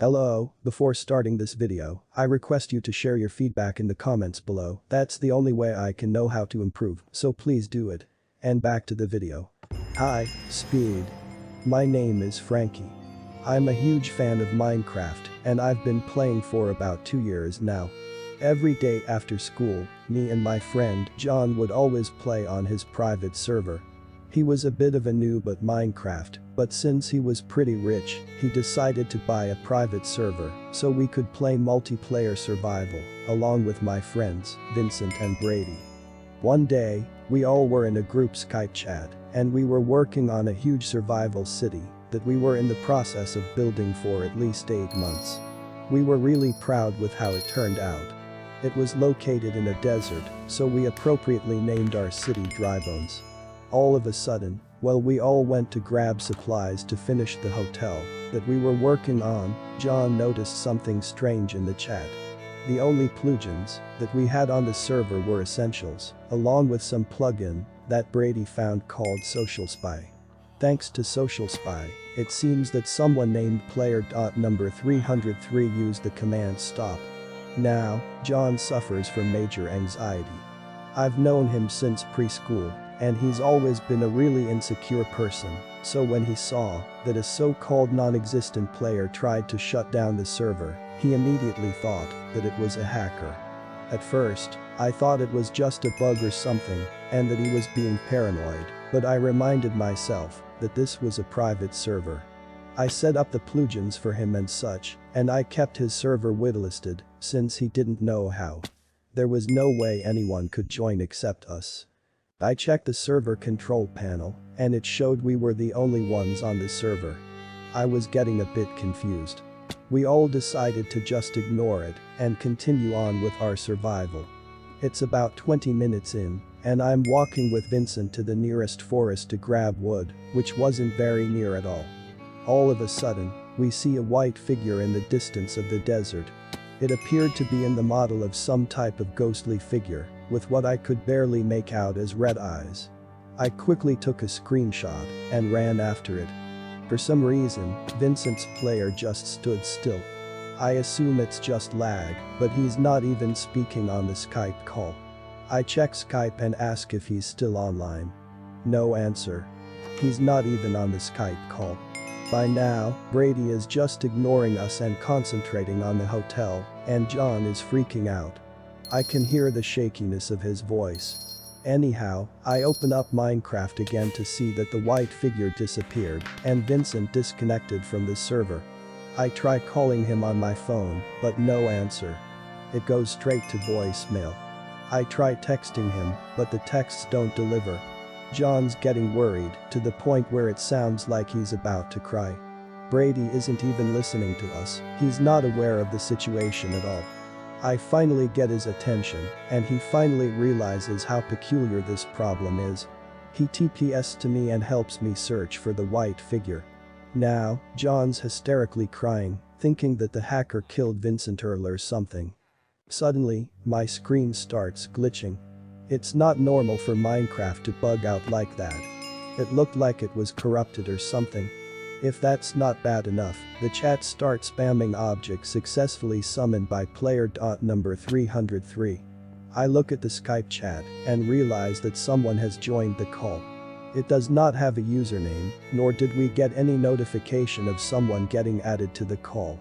Hello, before starting this video, I request you to share your feedback in the comments below. That's the only way I can know how to improve, so please do it. And back to the video. Hi, Speed. My name is Frankie. I'm a huge fan of Minecraft, and I've been playing for about 2 years now. Every day after school, me and my friend John would always play on his private server. He was a bit of a noob at Minecraft, but since he was pretty rich, he decided to buy a private server so we could play multiplayer survival, along with my friends, Vincent and Brady. One day, we all were in a group Skype chat, and we were working on a huge survival city that we were in the process of building for at least 8 months. We were really proud with how it turned out. It was located in a desert, so we appropriately named our city Drybones. All of a sudden, while we all went to grab supplies to finish the hotel that we were working on, John noticed something strange in the chat. The only plugins that we had on the server were essentials, along with some plugin that Brady found called Social Spy. Thanks to Social Spy, it seems that someone named player.number303 used the command stop. Now, John suffers from major anxiety. I've known him since preschool, and he's always been a really insecure person, so when he saw that a so-called non-existent player tried to shut down the server, he immediately thought that it was a hacker. At first, I thought it was just a bug or something, and that he was being paranoid, but I reminded myself that this was a private server. I set up the plugins for him and such, and I kept his server whitelisted since he didn't know how. There was no way anyone could join except us. I checked the server control panel, and it showed we were the only ones on the server. I was getting a bit confused. We all decided to just ignore it and continue on with our survival. It's about 20 minutes in, and I'm walking with Vincent to the nearest forest to grab wood, which wasn't very near at all. All of a sudden, we see a white figure in the distance of the desert. It appeared to be in the model of some type of ghostly figure, with what I could barely make out as red eyes. I quickly took a screenshot and ran after it. For some reason, Vincent's player just stood still. I assume it's just lag, but he's not even speaking on the Skype call. I check Skype and ask if he's still online. No answer. He's not even on the Skype call. By now, Brady is just ignoring us and concentrating on the hotel, and John is freaking out. I can hear the shakiness of his voice. Anyhow, I open up Minecraft again to see that the white figure disappeared and Vincent disconnected from the server. I try calling him on my phone, but no answer. It goes straight to voicemail. I try texting him, but the texts don't deliver. John's getting worried to the point where it sounds like he's about to cry. Brady isn't even listening to us, he's not aware of the situation at all. I finally get his attention, and he finally realizes how peculiar this problem is. He TPS to me and helps me search for the white figure. Now, John's hysterically crying, thinking that the hacker killed Vincent or something. Suddenly, my screen starts glitching. It's not normal for Minecraft to bug out like that. It looked like it was corrupted or something. If that's not bad enough, the chat starts spamming objects successfully summoned by player.number303. I look at the Skype chat and realize that someone has joined the call. It does not have a username, nor did we get any notification of someone getting added to the call.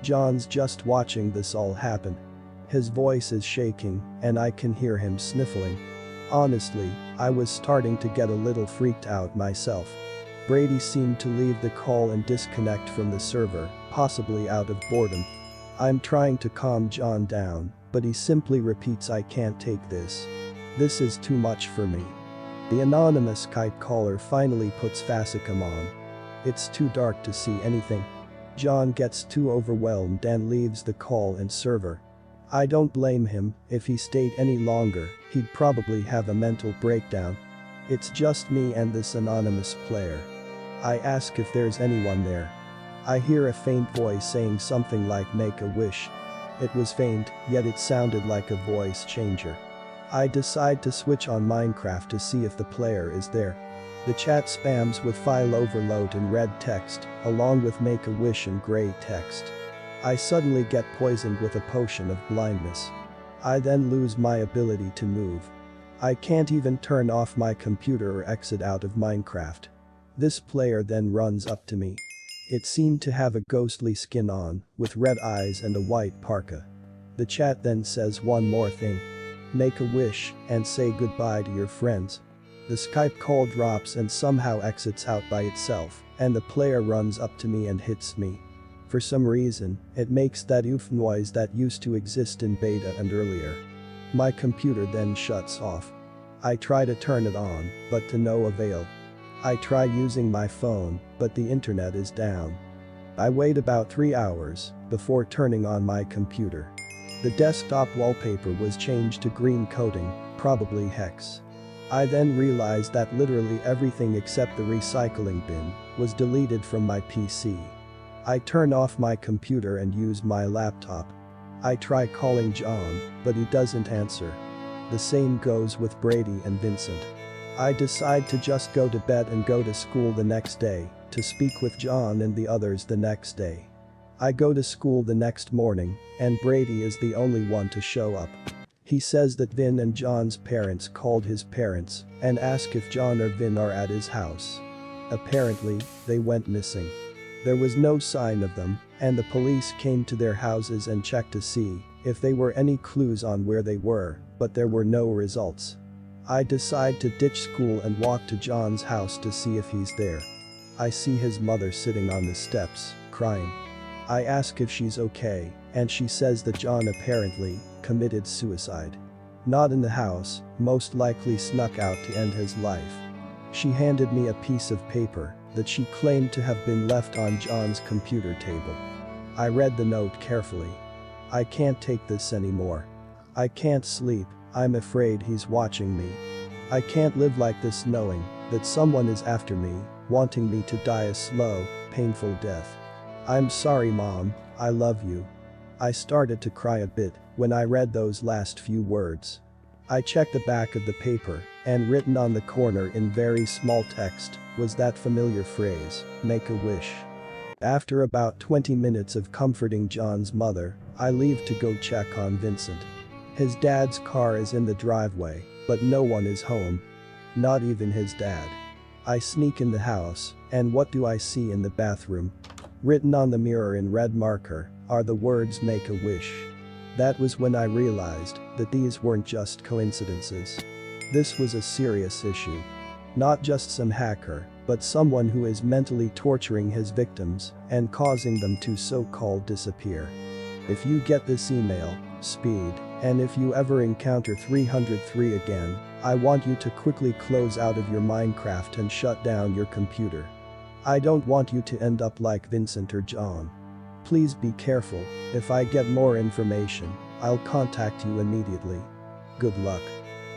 John's just watching this all happen. His voice is shaking, and I can hear him sniffling. Honestly, I was starting to get a little freaked out myself. Brady seemed to leave the call and disconnect from the server, possibly out of boredom. I'm trying to calm John down, but he simply repeats, "I can't take this. This is too much for me." The anonymous Skype caller finally puts Fasicum on. It's too dark to see anything. John gets too overwhelmed and leaves the call and server. I don't blame him. If he stayed any longer, he'd probably have a mental breakdown. It's just me and this anonymous player. I ask if there's anyone there. I hear a faint voice saying something like "make a wish." It was faint, yet it sounded like a voice changer. I decide to switch on Minecraft to see if the player is there. The chat spams with file overload in red text, along with make a wish in gray text. I suddenly get poisoned with a potion of blindness. I then lose my ability to move. I can't even turn off my computer or exit out of Minecraft. This player then runs up to me. It seemed to have a ghostly skin on, with red eyes and a white parka. The chat then says one more thing. Make a wish and say goodbye to your friends. The Skype call drops and somehow exits out by itself, and the player runs up to me and hits me. For some reason, it makes that oof noise that used to exist in beta and earlier. My computer then shuts off. I try to turn it on, but to no avail. I try using my phone, but the internet is down. I wait about 3 hours before turning on my computer. The desktop wallpaper was changed to green coating, probably hex. I then realized that literally everything except the recycling bin was deleted from my PC. I turn off my computer and use my laptop. I try calling John, but he doesn't answer. The same goes with Brady and Vincent. I decide to just go to bed and go to school the next day to speak with John and the others the next day. I go to school the next morning, and Brady is the only one to show up. He says that Vin and John's parents called his parents and asked if John or Vin are at his house. Apparently, they went missing. There was no sign of them, and the police came to their houses and checked to see if there were any clues on where they were, but there were no results. I decide to ditch school and walk to John's house to see if he's there. I see his mother sitting on the steps, crying. I ask if she's okay, and she says that John apparently committed suicide. Not in the house, most likely snuck out to end his life. She handed me a piece of paper that she claimed to have been left on John's computer table. I read the note carefully. I can't take this anymore. I can't sleep, I'm afraid he's watching me. I can't live like this knowing that someone is after me, wanting me to die a slow, painful death. I'm sorry Mom, I love you. I started to cry a bit when I read those last few words. I checked the back of the paper, and written on the corner in very small text was that familiar phrase, make a wish. After about 20 minutes of comforting John's mother, I leave to go check on Vincent. His dad's car is in the driveway, but no one is home. Not even his dad. I sneak in the house, and what do I see in the bathroom? Written on the mirror in red marker are the words make a wish. That was when I realized that these weren't just coincidences. This was a serious issue. Not just some hacker, but someone who is mentally torturing his victims and causing them to so-called disappear. If you get this email, speed, and if you ever encounter 303 again, I want you to quickly close out of your Minecraft and shut down your computer. I don't want you to end up like Vincent or John. Please be careful, if I get more information, I'll contact you immediately. Good luck.